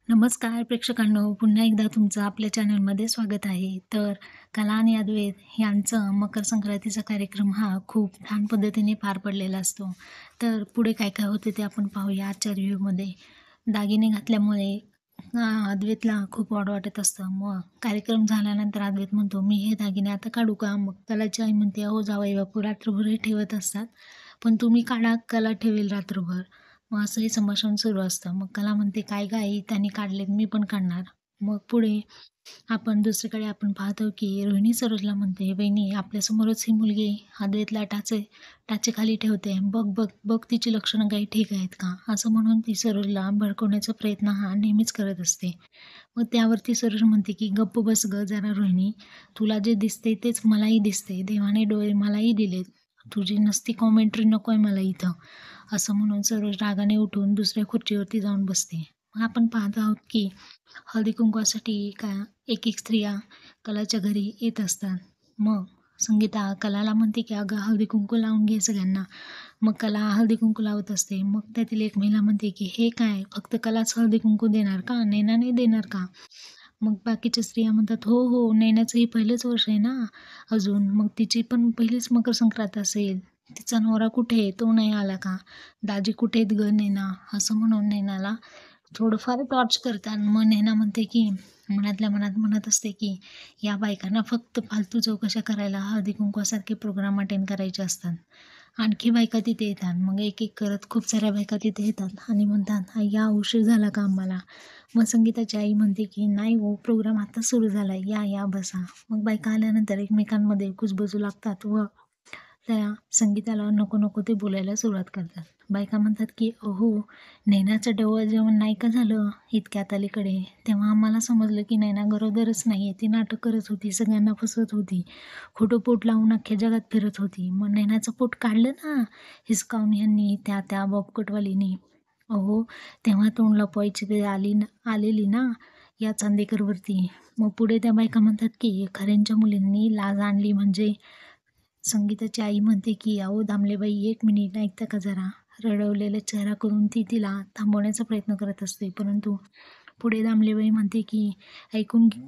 नमस्कार प्रेक्षकांनो, पुन्हा एकदा तुमचं आपल्या चॅनलमध्ये स्वागत आहे. तर कला आणि अद्वैत यांचं मकर संक्रांतीचा कार्यक्रम हा खूप छान पद्धतीने पार पडलेला असतो. तर पुढे काय काय होते ते आपण पाहूया आजच्या रिव्ह्यूमध्ये. दागिने घातल्यामुळे अद्वैतला खूप ऑड वाटत असतं. मग कार्यक्रम झाल्यानंतर अद्वैत म्हणतो, "मी हे दागिने आता काढू का?" मग कलाची आई म्हणते, "अहो जावई बापू रात्रभर ठेवत असतात, पण तुम्ही काढा, कला ठेवेल रात्रभर." मग असं हे संभाषण सुरू असतं. मग कला म्हणते, "काय गं आई, त्यांनी काढलेत, मी पण काढणार." मग पुढे आपण दुसरीकडे आपण पाहतो, की रोहिणी सरोजला म्हणते, "वहिनी, आपल्यासमोरच ही मुलगी अद्वैतला टाचेखाली ठेवते. बघ, बघ, बघ तिची लक्षणं काही ठीक आहेत का?" असं म्हणून ती सरोजला भडकवण्याचा प्रयत्न हा नेहमीच करत असते. मग त्यावरती सरोज म्हणते, की "गप्प बस गं जरा रोहिणी. तुला जे दिसते तेच मलाही दिसते. देवाने डोळे मलाही दिलेत. तुझी नसती कॉमेंट्री नको आहे मला इथं." असं म्हणून सरोज रागाने उठून दुसऱ्या खुर्चीवरती जाऊन बसते. मग आपण पाहत आहोत, की हळदी-कुंकवासाठी एक-एक स्त्रिया कलाच्या घरी येत असतात. मग संगीता कलाला म्हणते, की "अगं हळदी-कुंकू लावून घे सगळ्यांना." मग कला हळदी-कुंकू लावत असते. मग त्यातील एक महिला म्हणते, की "हे काय फक्त कलाच हळदी-कुंकू देणार का? नैना नाही देणार का?" मग बाकीच्या स्त्रिया म्हणतात, "हो, हो, नैनाचं हे पहिलंच वर्ष आहे ना अजून. मग तिची पण पहिलीच मकर संक्रांत असेल. तिचा नवरा कुठे आहे? तो नाही आला का? दाजी कुठे आहेत गं नैना?" असं म्हणून नैनाला थोडंफार टॉर्च करतात. मग नैना म्हणते, की मनातल्या मनात म्हणत असते, की या बायकांना फक्त फालतू चौकशा करायला हळदी-कुंकवासारखे प्रोग्राम अटेंड करायचे असतात. आणखी बायका तिथे येतात. मग एक-एक करत खूप साऱ्या बायका तिथे येतात आणि म्हणतात, "या उशीर झाला का आम्हाला?" मग संगीताची आई म्हणते, की "नाही हो, प्रोग्राम आता सुरू झालाय. या, या, बसा." मग बायका आल्यानंतर एकमेकांमध्ये कुजबजू लागतात व त्या संगीताला नको-नको ते बोलायला सुरुवात करतात. बायका म्हणतात, की "अहो, नैनाचं डोहाळं जेवण नाही का झालं इतक्यात अलीकडे? तेव्हा आम्हाला समजलं की नैना गरोदरच नाहीये. ती नाटक करत होती, सगळ्यांना फसवत होती. खोटं पोट लावून अख्ख्या जगात फिरत होती. मग नैनाचं पोट काढलं ना हिसकावून ह्यांनी, त्या बॉबकटवालीनी. अहो, तेव्हा तोंड लपवायची वेळ आलेली ना या चांदेकरवरती." मग पुढे त्या बायका म्हणतात, की "खऱ्यांच्या मुलींनी लाज आणली म्हणजे?" संगीताची आई म्हणते, की "अहो दामलेबाई, 1 मिनिट ऐकता का जरा?" रडवलेला चेहरा करून ती तिला थांबवण्याचा प्रयत्न करत असते. परंतु पुढे दामलेबाई म्हणते, की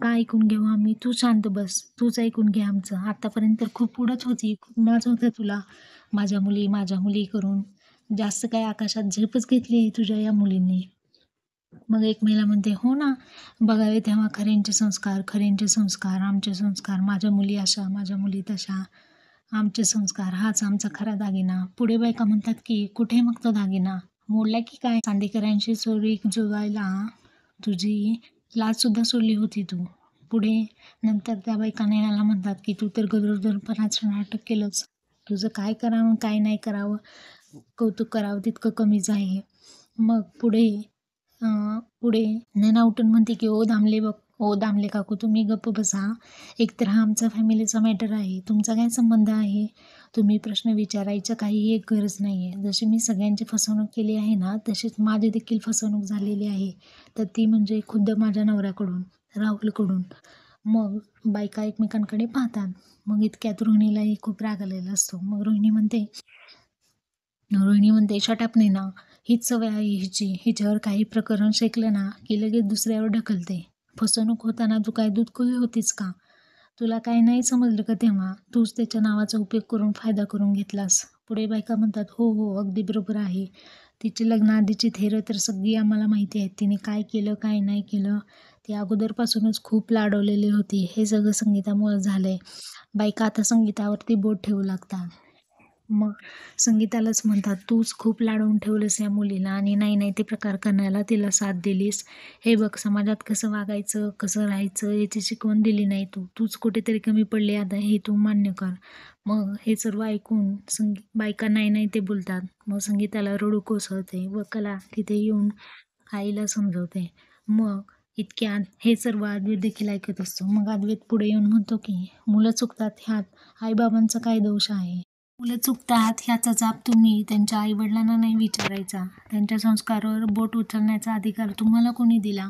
का ऐकून घेऊ आम्ही? तू शांत बस. तूच ऐकून घे आमचं. आतापर्यंत तर खूप पुढंच होती. खूप नाच होता तुला. माझ्या मुली करून. जास्त काय आकाशात झेपच घेतली आहे तुझ्या या मुलींनी." मग एक महिला म्हणते, "हो ना, बघावे तेव्हा खऱ्यांचे संस्कार, आमचे संस्कार. माझ्या मुली अशा, माझ्या मुली तशा. आमचे संस्कार, हाच आमचा खरा दागिना." पुढे बायका म्हणतात, की "कुठे मग तो दागिना? मोडला की काय? चांदेकरांशी चोरी जुळवायला तुझी लाजसुद्धा सोडली होती तू." पुढे नंतर त्या बायका नयनाला म्हणतात, की "तू तर गरोदरपणाचं नाटक केलंच. तुझं काय करावं, काय नाही करावं, कौतुक करावं तितकं कमीच आहे." मग पुढे नैना उठून म्हणते, की "ओ दामले काकू, तुम्ही गप्प बसा. एकतर हा आमचा फॅमिलीचा मॅटर आहे. तुमचा काय संबंध आहे? तुम्ही प्रश्न विचारायचं काही एक गरज नाही आहे. जशी मी सगळ्यांची फसवणूक केली आहे ना, तशीच माझी देखील फसवणूक झालेली आहे. तर ती म्हणजे खुद्द माझ्या नवऱ्याकडून, राहुलकडून." मग बायका एकमेकांकडे पाहतात. मग इतक्यात रोहिणीलाही खूप राग आलेला असतो. मग रोहिणी म्हणते, "शट अप नैना, हीच सवय आहे हिची. हिच्यावर काही प्रकरण शेकलं ना, की लगेच दुसऱ्यावर ढकलते. फसवणूक होताना तू काय दूधकोळी होतीस का? तुला काय नाही समजलं का तेव्हा? तूच त्याच्या नावाचा उपयोग करून फायदा करून घेतलास." पुढे बायका म्हणतात, "हो, हो, अगदी बरोबर आहे. तिची लग्नाआधीची थेरं तर सगळी आम्हाला माहिती आहे. तिने काय केलं, काय नाही केलं. ती अगोदरपासूनच खूप लाडवलेली होती. हे सगळं संगीतामुळं झालंय." बायका आता संगीतावरती बोट ठेवू लागतात. मग संगीतालाच म्हणतात, "तूच खूप लाडवून ठेवलंस या मुलीला आणि नाही ते प्रकार करण्याला तिला साथ दिलीस. हे बघ समाजात कसं वागायचं, कसं राहायचं याची शिकवण दिली नाही तू. तूच कुठेतरी कमी पडली आता हे तू मान्य कर." मग हे सर्व ऐकून बायका नाही ते बोलतात. मग संगीताला रडू कोसळते व कला तिथे येऊन आईला समजवते. मग इतक्यात हे सर्व अद्वैत देखील ऐकत असतो. मग अद्वैत पुढे येऊन म्हणतो, की "मुलं चुकतात ह्यात आई-बाबांचा काय दोष आहे? मुलं चुकतात ह्याचा जाब तुम्ही त्यांच्या आईवडिलांना नाही विचारायचा. त्यांच्या संस्कारावर बोट उचलण्याचा अधिकार तुम्हाला कोणी दिला?